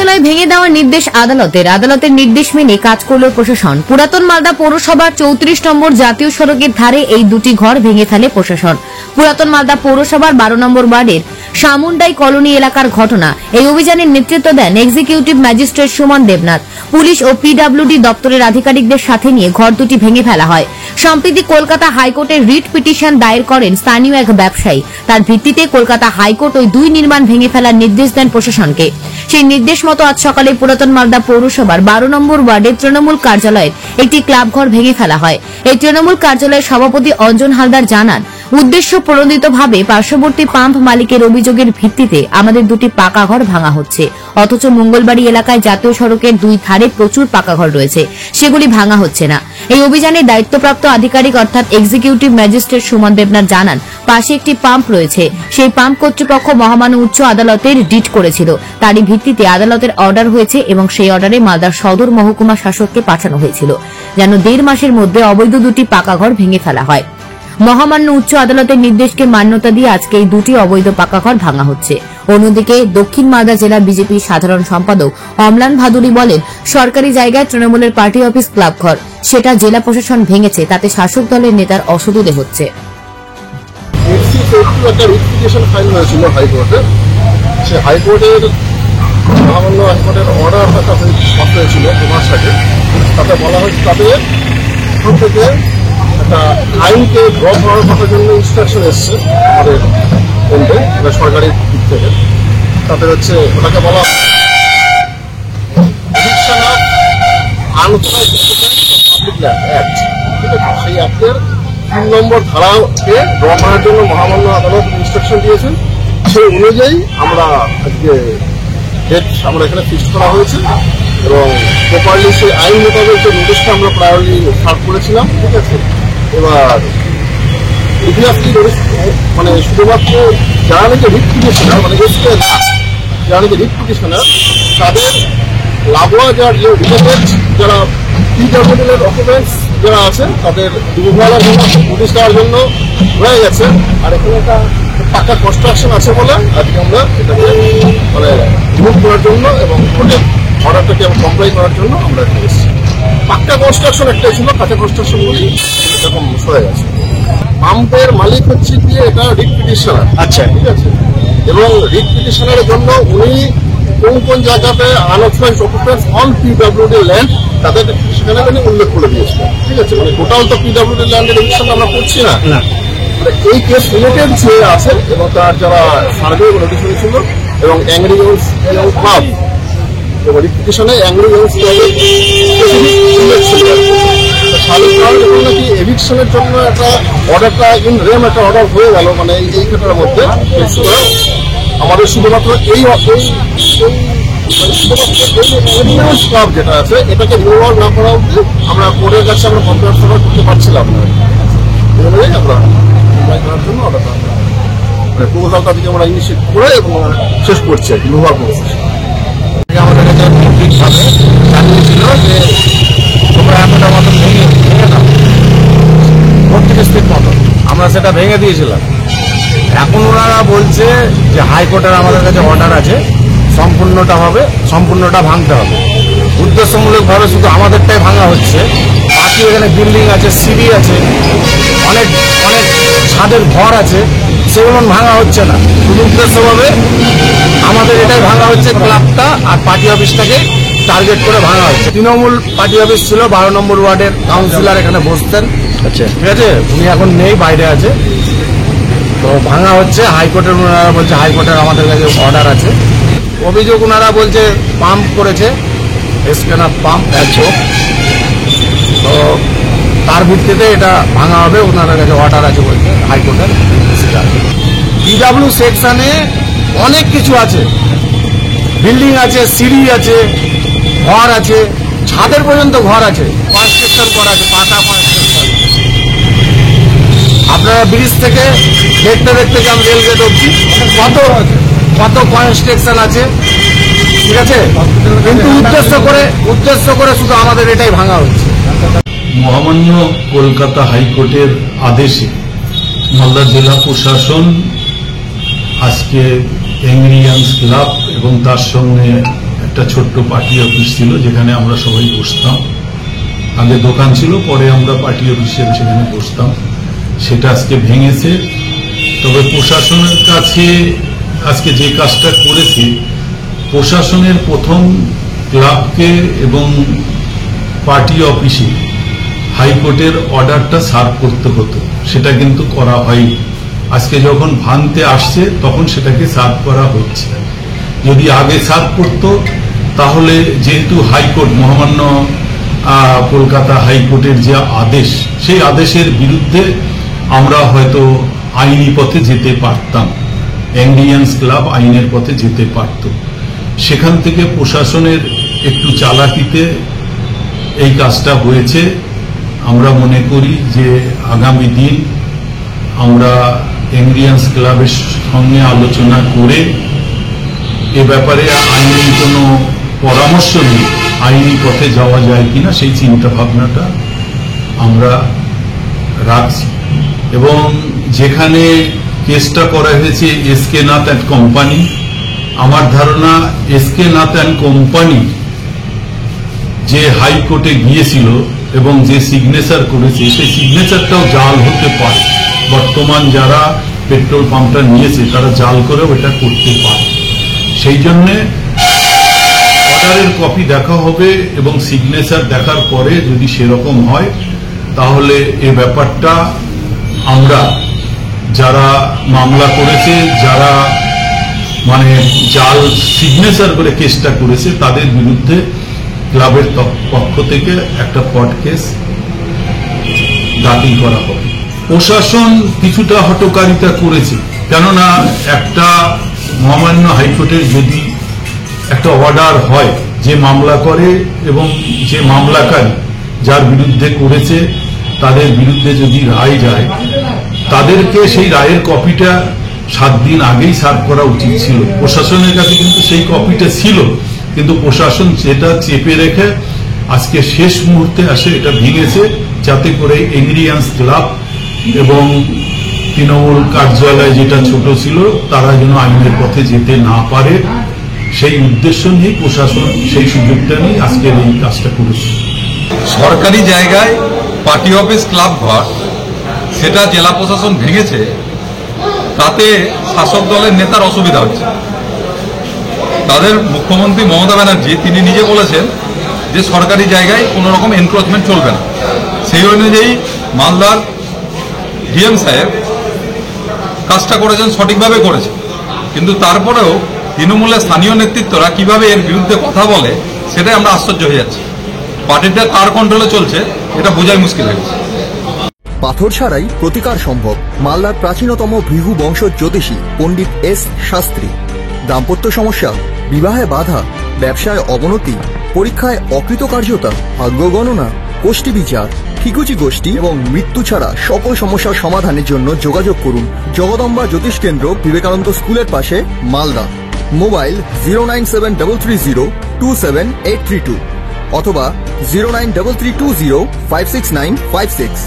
কার্যালয় ভেঙে দেওয়ার নির্দেশ আদালতের নির্দেশ মেনে কাজ করল প্রশাসন। পুরাতন মালদা পৌরসভার 34 নম্বর জাতীয় সড়কের ধারে এই দুটি ঘর ভেঙে ফেলে প্রশাসন। পুরাতন মালদা পৌরসভার 12 নম্বর ওয়ার্ডের সামুন্ডাই কলোনি এলাকার ঘটনা। এই অভিযানের নেতৃত্ব দেন এক্সিকিউটিভ ম্যাজিস্ট্রেট সুমন দেবনাথ। পুলিশ ও পিডব্লিউডি দপ্তরের আধিকারিকদের সাথে নিয়ে ঘর দুটি ভেঙে ফেলা হয়। সম্প্রতি কলকাতা হাইকোর্টে রিট পিটিশন দায়ের করেন স্থানীয় এক ব্যবসায়ী। তার ভিত্তিতে কলকাতা হাইকোর্ট ওই দুই নির্মাণ ভেঙে ফেলার নির্দেশ দেন প্রশাসনকে। সেই নির্দেশ মতো আজ সকালে পুরাতন মালদা পৌরসভার 12 নম্বর ওয়ার্ডের তৃণমূল কার্যালয়ের একটি ক্লাব ঘর ভেঙে ফেলা হয়। এই তৃণমূল কার্যালয়ের সভাপতি অঞ্জন হালদার জানান, উদ্দেশ্য প্রণোদিতভাবে পার্শ্ববর্তী পাম্প মালিকের অভিযোগের ভিত্তিতে আমাদের দুটি পাকা ঘর ভাঙা হচ্ছে, অথচ মঙ্গলবাড়ি এলাকায় জাতীয় সড়কের দুই ধারে প্রচুর পাকা ঘর রয়েছে, সেগুলি ভাঙা হচ্ছে না। এই অভিযানে দায়িত্বপ্রাপ্ত আধিকারিক অর্থাৎ এক্সিকিউটিভ ম্যাজিস্ট্রেট সুমন দেবনাথ জানান, পাশে একটি পাম্প রয়েছে, সেই পাম্প কর্তৃপক্ষ মহামান্য উচ্চ আদালতের ডিট করেছিল, তারই ভিত্তিতে আদালতের অর্ডার হয়েছে এবং সেই অর্ডারে মালদার সদর মহকুমা শাসককে পাঠানো হয়েছিল যেন 1.5 মাসের মধ্যে অবৈধ দুটি পাকা ঘর ভেঙে ফেলা হয়। মহামান্য উচ্চ আদালতের নির্দেশকে মান্যতা দিয়ে আজকে এই দুটি অবৈধ পাকা ঘর ভাঙা হচ্ছে। অন্যদিকে দক্ষিণ মালদা জেলা বিজেপি সাধারণ সম্পাদক অম্লান ভাদুরী বলেন, সরকারি জায়গায় তৃণমূলের পার্টি অফিস ক্লাব ঘর, সেটা জেলা প্রশাসন ভেঙেছে, তাতে শাসক দলের নেতার অসুবিধে হচ্ছে। মহামান্য হাইকোর্টের অর্ডার হয়েছিল 2 মাস আগে, তাতে বলা হয়েছে তাদের থেকে একটা আইনকে ড্র করার কথার জন্য ইনস্ট্রাকশন এসছে আমাদের কেন্দ্রে, সরকারি দিক থেকে। তাদের হচ্ছে ওটাকে বলা সেই অ্যাক্টের 3 নম্বর ধারাকে ড্র করার জন্য মহামান্য আদালত ইনস্ট্রাকশন দিয়েছেন। সেই অনুযায়ী আমরা আজকে ডেট আমরা এখানে ফিক্স করা হয়েছে এবং প্রপারলি সেই আইন মোতাবেক যে নোটিশটা আমরা প্রায়োরলি সার্ভ করেছিলাম, ঠিক আছে। এবার ইতিহাসটি মানে শুধুমাত্র যারা নাকি রিট পিটিশনার, মানে যারা নাকি রিট পিটিশনার, তাদের লাভোয়া যারা রিলেটেড যারা পিডব্লিউডির ডকুমেন্টস যারা আছে তাদের দুর্বলার জন্য নোটিশ দেওয়ার জন্য হয়ে গেছে। আর এখানে একটা পাকা কনস্ট্রাকশন আছে বলে আজকে আমরা এটাকে মানে রিমুভ করার জন্য এবং কোর্টের অর্ডারটাকে কমপ্লাই করার জন্য আমরা এখানে এসেছি। পাক্কা কনস্ট্রাকশন একটাই ছিল, কাঁচা কনস্ট্রাকশনগুলি এরকম সরে গেছে। পাম্পের মালিক হচ্ছে গিয়ে এটা রিট পিটিশনার, আচ্ছা, ঠিক আছে। এবং রিট পিটিশনারের জন্য উনি কোন কোন জায়গাতে আনঅথরাইজড অকুপেন্স অন পিডব্লিউডি ল্যান্ড তাদের সেখানে উনি উল্লেখ করে দিয়েছিলেন, ঠিক আছে। মানে টোটাল তো পিডব্লিউডি ল্যান্ডের রেজিস্ট্রেশন আমরা করছি না, এই কেস রিলেটেড যে আছে এবং তার যারা সার্ভে নোটিশ হয়েছিল এবং অ্যাংরি ইউজ ক্লাব এবং রিট পিটিশনে অ্যাংরি ইউজ ক্লাবের যখন নাকি এভিকশনের জন্য একটা অর্ডারটা ইন রেম একটা অর্ডার হয়ে গেল, মানে এই ক্ষেত্রের মধ্যে আমাদের শুধুমাত্র এই ক্লাব যেটা আছে এটাকে রিমুভ না করা অবধি আমরা কোর্টের কাছে আমরা কমপ্লেন করতে পারছিলাম না। এই অনুযায়ী আমরা করার জন্য অর্ডারটা মানে প্রপোজালটা থেকে আমরা ইনিশিয়েট করে এবং শেষ করছি আর কি রিমুভাল প্রসেস। আমাদের কাছে ঠিকভাবে জানিয়েছিল যে তোমরা এতটা মতন ভেঙে দাও 32 ফিট মতন, আমরা সেটা ভেঙে দিয়েছিলাম। এখন ওনারা বলছে যে হাইকোর্টের আমাদের কাছে অর্ডার আছে, সম্পূর্ণটা ভাঙতে হবে। উদ্দেশ্যমূলকভাবে শুধু আমাদেরটাই ভাঙা হচ্ছে, বাকি এখানে বিল্ডিং আছে, সিঁড়ি আছে, অনেক অনেক ছাদের ঘর আছে, সেগুলো ভাঙা হচ্ছে না। শুধু উদ্দেশ্যভাবে আমাদের এটাই ভাঙা হচ্ছে, ক্লাবটা আর পার্টি অফিসটাকে টার্গেট করে ভাঙা হচ্ছে। তৃণমূল পার্টি অফিস ছিল 12 নম্বর ওয়ার্ডের কাউন্সিলর এখানে বসতেন, আচ্ছা, ঠিক আছে, উনি এখন নেই, বাইরে আছে। তো ভাঙা হচ্ছে, হাইকোর্টের ওনারা বলছে হাইকোর্টের আমাদের কাছে অর্ডার আছে। অভিযোগ ওনারা বলছে পাম্প করেছে, স্ক্যানার পাম্প একশো, তো তার ভিত্তিতে এটা ভাঙা হবে, ওনাদের কাছে অর্ডার আছে বলছে হাইকোর্টের। পিডব্লিউ সেকশনে অনেক কিছু আছে, বিল্ডিং আছে, সিঁড়ি আছে, ঘর আছে, ছাদের পর্যন্ত ঘর আছে, কনস্ট্রাকশন করা আছে, পাকা কনস্ট্রাকশন। আপনারা ব্রিজ থেকে দেখতে দেখতে যান রেলগেট অব্দি কত কনস্ট্রাকশন আছে, ঠিক আছে। কিন্তু উদ্দেশ্য করে শুধু আমাদের এটাই ভাঙা হচ্ছে। মহামান্য কলকাতা হাইকোর্টের আদেশে মালদা জেলা প্রশাসন আজকে অ্যাংরি ইয়াংস ক্লাব এবং তার সঙ্গে একটা ছোট্ট পার্টি অফিস ছিল, যেখানে আমরা সবাই বসতাম। আগে দোকান ছিল, পরে আমরা পার্টি অফিস হিসেবে সেখানে বসতাম। সেটা আজকে ভেঙেছে। তবে প্রশাসনের কাছে আজকে যে কাজটা করেছে, প্রশাসনের প্রথম ক্লাবকে এবং পার্টি অফিসে হাইকোর্টের অর্ডারটা সার্ভ করতে হতো, সেটা কিন্তু করা হয়নি। আজকে যখন ভাঙতে আসছে তখন সেটাকে সার্ভ করা হচ্ছে। যদি আগে সার্ভ করতো তাহলে, যেহেতু হাইকোর্ট মহামান্য কলকাতা হাইকোর্টের যে আদেশ, সেই আদেশের বিরুদ্ধে আমরা হয়তো আইনি পথে যেতে পারতাম, অ্যাংলিয়ান্স ক্লাব আইনের পথে যেতে পারত। সেখান থেকে প্রশাসনের একটু চালাকিতে এই কাজটা হয়েছে। আমরা মনে করি যে আগামী দিন আমরা অ্যাংলিয়ান্স ক্লাবের সঙ্গে আলোচনা করে এ ব্যাপারে আইনি কোনো পরামর্শ নিয়ে আইনি পথে যাওয়া যায় কিনা সেই চিন্তা ভাবনাটা আমরা রাখছি। এবং যেখানে কেসটা করা হয়েছে এসকে নাথ অ্যান্ড কোম্পানি, আমার ধারণা এসকে নাথ অ্যান্ড কোম্পানি যে হাইকোর্টে গিয়েছিল এবং যে সিগনেচার করেছে, সেই সিগনেচারটাও জাল হতে পারে। বর্তমান যারা পেট্রোল পাম্পটা নিয়েছে তারা জাল করেও এটা করতে পারে। সেই জন্যে অর্ডারের কপি দেখা হবে এবং সিগনেচার দেখার পরে যদি সেরকম হয় তাহলে এ ব্যাপারটা আমরা যারা মামলা করেছে, যারা মানে জাল সিগনেচার করে কেসটা করেছে, তাদের বিরুদ্ধে ক্লাবের পক্ষ থেকে একটা কর্ট কেস দাখিল করা হবে। প্রশাসন কিছুটা হঠকারিতা করেছে, কেননা একটা মহামান্য হাইকোর্টের যদি একটা অর্ডার হয়, যে মামলা করে এবং যে মামলাকারী যার বিরুদ্ধে করেছে তাদের বিরুদ্ধে যদি রায় যায়, তাদেরকে সেই রায়ের কপিটা 7 দিন আগেই সার্ভ করা উচিত ছিল। প্রশাসনের কাছে কিন্তু সেই কপিটা ছিল, কিন্তু প্রশাসন সেটা চেপে রেখে আজকে শেষ মুহূর্তে আসে এটা ভেঙেছে, যাতে করে অ্যাংলিয়ান্স ক্লাব এবং তৃণমূল কার্যালয় যেটা ছোট ছিল তারা যেন আইনের পথে যেতে না পারে, সেই উদ্দেশ্য নিয়ে প্রশাসন সেই সুযোগটা নিয়ে আজকের এই কাজটা করেছে। সরকারি জায়গায় পার্টি অফিস ক্লাব ঘর, সেটা জেলা প্রশাসন ভেঙেছে, তাতে শাসক দলের নেতার অসুবিধা হচ্ছে। তাদের মুখ্যমন্ত্রী মমতা ব্যানার্জি তিনি নিজে বলেছেন যে সরকারি জায়গায় কোনো রকম এনক্রোচমেন্ট চলবে না। সেই অনুযায়ী মালদার ডিএম সাহেব কাজটা করেছেন, সঠিকভাবে করেছেন। কিন্তু তারপরেও তৃণমূলের স্থানীয় নেতৃত্বরা কিভাবে এর বিরুদ্ধে কথা বলে সেটাই আমরা আশ্চর্য হয়ে যাচ্ছি। পার্টিটা কার কন্ট্রোলে চলছে এটা বোঝাই মুশকিল হয়ে গেছে। পাথর ছাড়াই প্রতিকার সম্ভব। মালদার প্রাচীনতম ভৃগু বংশ জ্যোতিষী পণ্ডিত এস শাস্ত্রী। দাম্পত্য সমস্যা, বিবাহে বাধা, ব্যবসায় অবনতি, পরীক্ষায় অকৃতকার্যতা, ভাগ্য গণনা, গোষ্ঠী বিচার, ঠিকুচি গোষ্ঠী এবং মৃত্যু ছাড়া সকল সমস্যার সমাধানের জন্য যোগাযোগ করুন জগদম্বা জ্যোতিষ কেন্দ্র, বিবেকানন্দ স্কুলের পাশে, মালদা। মোবাইল 09730278332 অথবা 09332056956।